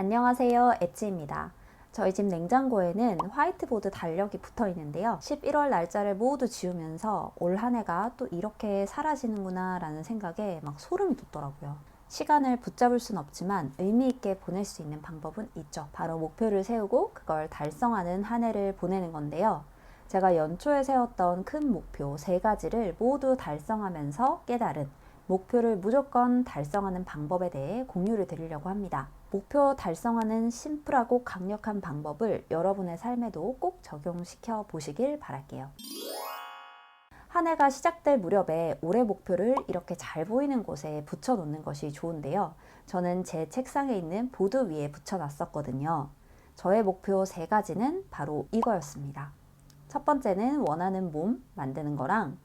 안녕하세요, 엣지입니다. 저희 집 냉장고에는 화이트보드 달력이 붙어 있는데요. 11월 날짜를 모두 지우면서 올 한 해가 또 이렇게 사라지는구나 라는 생각에 막 소름이 돋더라고요. 시간을 붙잡을 순 없지만 의미 있게 보낼 수 있는 방법은 있죠. 바로 목표를 세우고 그걸 달성하는 한 해를 보내는 건데요. 제가 연초에 세웠던 큰 목표 3가지를 모두 달성하면서 깨달은 목표를 무조건 달성하는 방법에 대해 공유를 드리려고 합니다. 목표 달성하는 심플하고 강력한 방법을 여러분의 삶에도 꼭 적용시켜 보시길 바랄게요. 한 해가 시작될 무렵에 올해 목표를 이렇게 잘 보이는 곳에 붙여 놓는 것이 좋은데요. 저는 제 책상에 있는 보드 위에 붙여 놨었거든요. 저의 목표 3가지는 바로 이거였습니다. 첫 번째는 원하는 몸 만드는 거랑,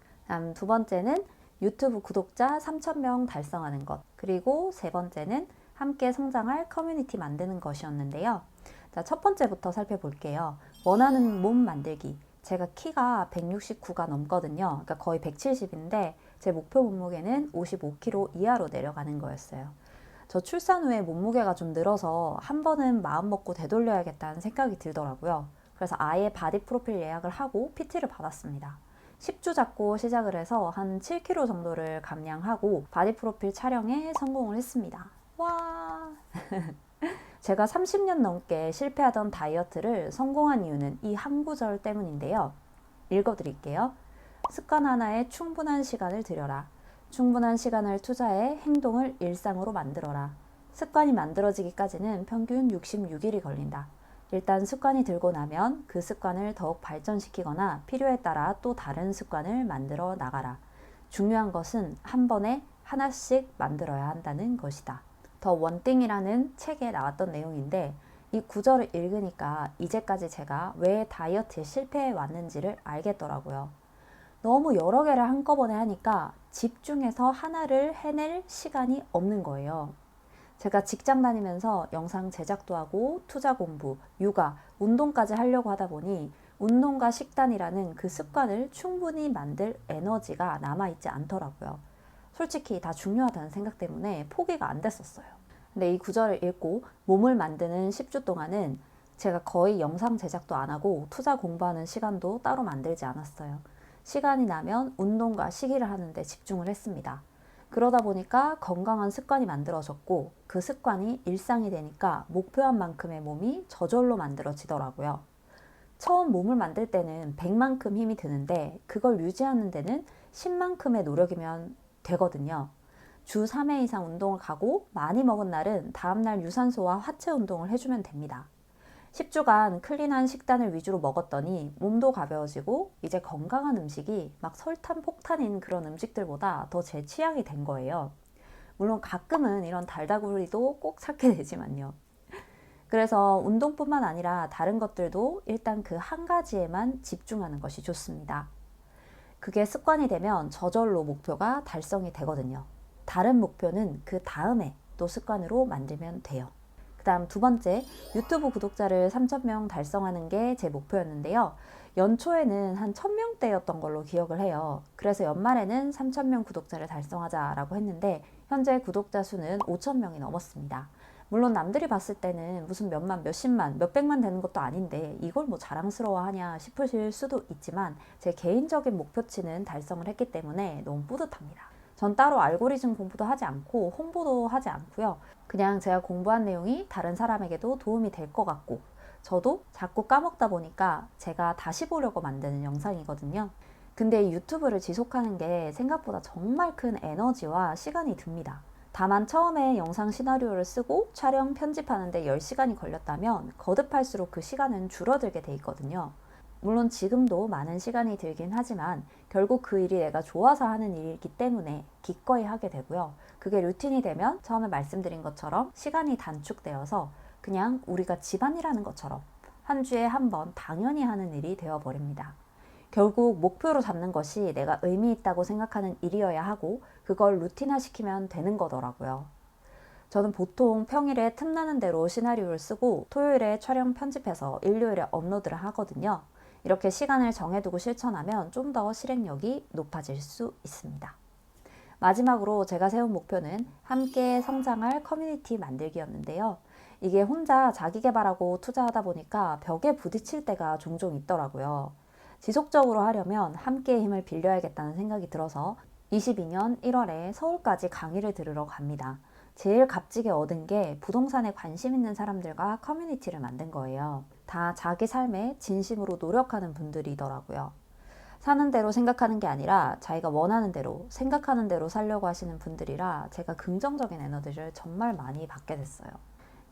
두 번째는 유튜브 구독자 3,000명 달성하는 것, 그리고 세 번째는 함께 성장할 커뮤니티 만드는 것이었는데요. 자, 첫 번째부터 살펴볼게요. 원하는 몸 만들기. 제가 키가 169가 넘거든요. 그러니까 거의 170인데 제 목표 몸무게는 55kg 이하로 내려가는 거였어요. 저 출산 후에 몸무게가 좀 늘어서 한 번은 마음 먹고 되돌려야겠다는 생각이 들더라고요. 그래서 아예 바디 프로필 예약을 하고 PT를 받았습니다. 10주 잡고 시작을 해서 한 7kg 정도를 감량하고 바디 프로필 촬영에 성공을 했습니다. 와! 제가 30년 넘게 실패하던 다이어트를 성공한 이유는 이 한 구절 때문인데요. 읽어드릴게요. 습관 하나에 충분한 시간을 들여라. 충분한 시간을 투자해 행동을 일상으로 만들어라. 습관이 만들어지기까지는 평균 66일이 걸린다. 일단 습관이 들고 나면 그 습관을 더욱 발전시키거나 필요에 따라 또 다른 습관을 만들어 나가라. 중요한 것은 한 번에 하나씩 만들어야 한다는 것이다. 더 원띵이라는 책에 나왔던 내용인데 이 구절을 읽으니까 이제까지 제가 왜 다이어트에 실패해 왔는지를 알겠더라고요. 너무 여러 개를 한꺼번에 하니까 집중해서 하나를 해낼 시간이 없는 거예요. 제가 직장 다니면서 영상 제작도 하고 투자 공부, 육아, 운동까지 하려고 하다 보니 운동과 식단이라는 그 습관을 충분히 만들 에너지가 남아있지 않더라고요. 솔직히 다 중요하다는 생각 때문에 포기가 안 됐었어요. 근데 이 구절을 읽고 몸을 만드는 10주 동안은 제가 거의 영상 제작도 안 하고 투자 공부하는 시간도 따로 만들지 않았어요. 시간이 나면 운동과 식이를 하는데 집중을 했습니다. 그러다 보니까 건강한 습관이 만들어졌고 그 습관이 일상이 되니까 목표한 만큼의 몸이 저절로 만들어지더라고요. 처음 몸을 만들 때는 100만큼 힘이 드는데 그걸 유지하는 데는 10만큼의 노력이면 되거든요. 주 3회 이상 운동을 가고 많이 먹은 날은 다음날 유산소와 하체 운동을 해주면 됩니다. 10주간 클린한 식단을 위주로 먹었더니 몸도 가벼워지고 이제 건강한 음식이 막 설탕 폭탄인 그런 음식들보다 더 제 취향이 된 거예요. 물론 가끔은 이런 달다구리도 꼭 찾게 되지만요. 그래서 운동뿐만 아니라 다른 것들도 일단 그 한 가지에만 집중하는 것이 좋습니다. 그게 습관이 되면 저절로 목표가 달성이 되거든요. 다른 목표는 그 다음에 또 습관으로 만들면 돼요. 그 다음 두 번째, 유튜브 구독자를 3,000명 달성하는 게 제 목표였는데요. 연초에는 한 1,000명대였던 걸로 기억을 해요. 그래서 연말에는 3,000명 구독자를 달성하자라고 했는데 현재 구독자 수는 5,000명이 넘었습니다. 물론 남들이 봤을 때는 무슨 몇만, 몇십만, 몇백만 되는 것도 아닌데 이걸 뭐 자랑스러워하냐 싶으실 수도 있지만 제 개인적인 목표치는 달성을 했기 때문에 너무 뿌듯합니다. 전 따로 알고리즘 공부도 하지 않고 홍보도 하지 않고요. 그냥 제가 공부한 내용이 다른 사람에게도 도움이 될 것 같고 저도 자꾸 까먹다 보니까 제가 다시 보려고 만드는 영상이거든요. 근데 이 유튜브를 지속하는 게 생각보다 정말 큰 에너지와 시간이 듭니다. 다만 처음에 영상 시나리오를 쓰고 촬영, 편집하는데 10시간이 걸렸다면 거듭할수록 그 시간은 줄어들게 돼 있거든요. 물론 지금도 많은 시간이 들긴 하지만 결국 그 일이 내가 좋아서 하는 일이기 때문에 기꺼이 하게 되고요. 그게 루틴이 되면 처음에 말씀드린 것처럼 시간이 단축되어서 그냥 우리가 집안일하는 것처럼 한 주에 한 번 당연히 하는 일이 되어버립니다. 결국 목표로 잡는 것이 내가 의미 있다고 생각하는 일이어야 하고 그걸 루틴화 시키면 되는 거더라고요. 저는 보통 평일에 틈나는 대로 시나리오를 쓰고 토요일에 촬영 편집해서 일요일에 업로드를 하거든요. 이렇게 시간을 정해두고 실천하면 좀 더 실행력이 높아질 수 있습니다. 마지막으로 제가 세운 목표는 함께 성장할 커뮤니티 만들기였는데요. 이게 혼자 자기 개발하고 투자하다 보니까 벽에 부딪힐 때가 종종 있더라고요. 지속적으로 하려면 함께의 힘을 빌려야겠다는 생각이 들어서 22년 1월에 서울까지 강의를 들으러 갑니다. 제일 값지게 얻은 게 부동산에 관심 있는 사람들과 커뮤니티를 만든 거예요. 다 자기 삶에 진심으로 노력하는 분들이더라고요. 사는 대로 생각하는 게 아니라 자기가 원하는 대로 생각하는 대로 살려고 하시는 분들이라 제가 긍정적인 에너지를 정말 많이 받게 됐어요.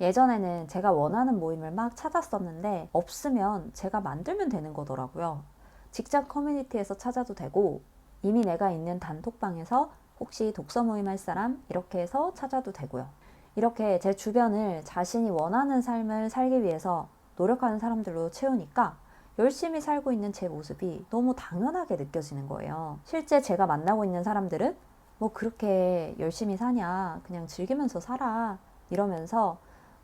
예전에는 제가 원하는 모임을 막 찾았었는데 없으면 제가 만들면 되는 거더라고요. 직장 커뮤니티에서 찾아도 되고 이미 내가 있는 단톡방에서 혹시 독서 모임 할 사람 이렇게 해서 찾아도 되고요. 이렇게 제 주변을 자신이 원하는 삶을 살기 위해서 노력하는 사람들로 채우니까 열심히 살고 있는 제 모습이 너무 당연하게 느껴지는 거예요. 실제 제가 만나고 있는 사람들은 뭐 그렇게 열심히 사냐, 그냥 즐기면서 살아 이러면서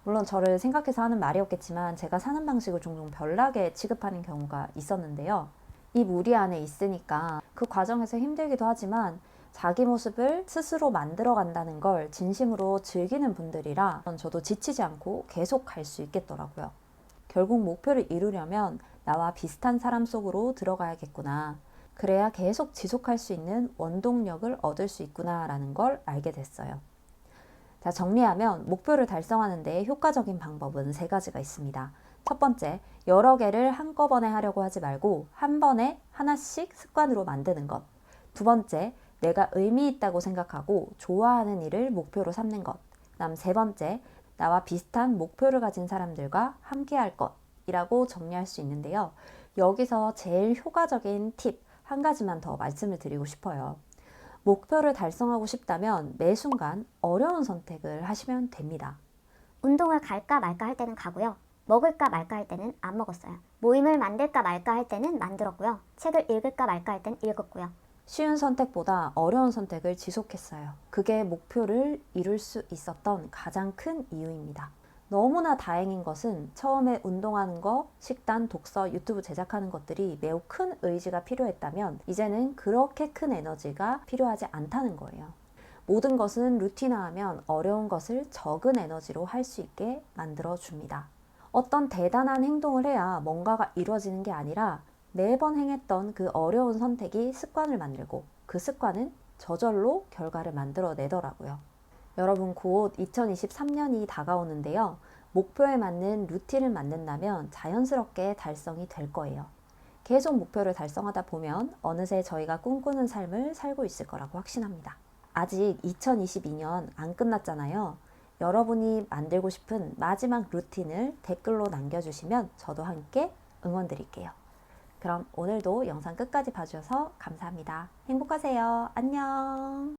물론 저를 생각해서 하는 말이었겠지만 제가 사는 방식을 종종 별나게 취급하는 경우가 있었는데요. 이 무리 안에 있으니까 그 과정에서 힘들기도 하지만 자기 모습을 스스로 만들어 간다는 걸 진심으로 즐기는 분들이라 저도 지치지 않고 계속 갈 수 있겠더라고요. 결국 목표를 이루려면 나와 비슷한 사람 속으로 들어가야겠구나. 그래야 계속 지속할 수 있는 원동력을 얻을 수 있구나라는 걸 알게 됐어요. 자, 정리하면 목표를 달성하는 데 효과적인 방법은 3가지가 있습니다. 첫 번째, 여러 개를 한꺼번에 하려고 하지 말고 한 번에 하나씩 습관으로 만드는 것. 두 번째, 내가 의미 있다고 생각하고 좋아하는 일을 목표로 삼는 것. 그다음 3번째, 나와 비슷한 목표를 가진 사람들과 함께 할 것이라고 정리할 수 있는데요. 여기서 제일 효과적인 팁 한 가지만 더 말씀을 드리고 싶어요. 목표를 달성하고 싶다면 매 순간 어려운 선택을 하시면 됩니다. 운동을 갈까 말까 할 때는 가고요. 먹을까 말까 할 때는 안 먹었어요. 모임을 만들까 말까 할 때는 만들었고요. 책을 읽을까 말까 할 때는 읽었고요. 쉬운 선택보다 어려운 선택을 지속했어요. 그게 목표를 이룰 수 있었던 가장 큰 이유입니다. 너무나 다행인 것은 처음에 운동하는 거, 식단, 독서, 유튜브 제작하는 것들이 매우 큰 의지가 필요했다면 이제는 그렇게 큰 에너지가 필요하지 않다는 거예요. 모든 것은 루틴화하면 어려운 것을 적은 에너지로 할 수 있게 만들어줍니다. 어떤 대단한 행동을 해야 뭔가가 이루어지는 게 아니라 매번 행했던 그 어려운 선택이 습관을 만들고 그 습관은 저절로 결과를 만들어내더라고요. 여러분, 곧 2023년이 다가오는데요. 목표에 맞는 루틴을 만든다면 자연스럽게 달성이 될 거예요. 계속 목표를 달성하다 보면 어느새 저희가 꿈꾸는 삶을 살고 있을 거라고 확신합니다. 아직 2022년 안 끝났잖아요. 여러분이 만들고 싶은 마지막 루틴을 댓글로 남겨주시면 저도 함께 응원드릴게요. 그럼 오늘도 영상 끝까지 봐주셔서 감사합니다. 행복하세요. 안녕.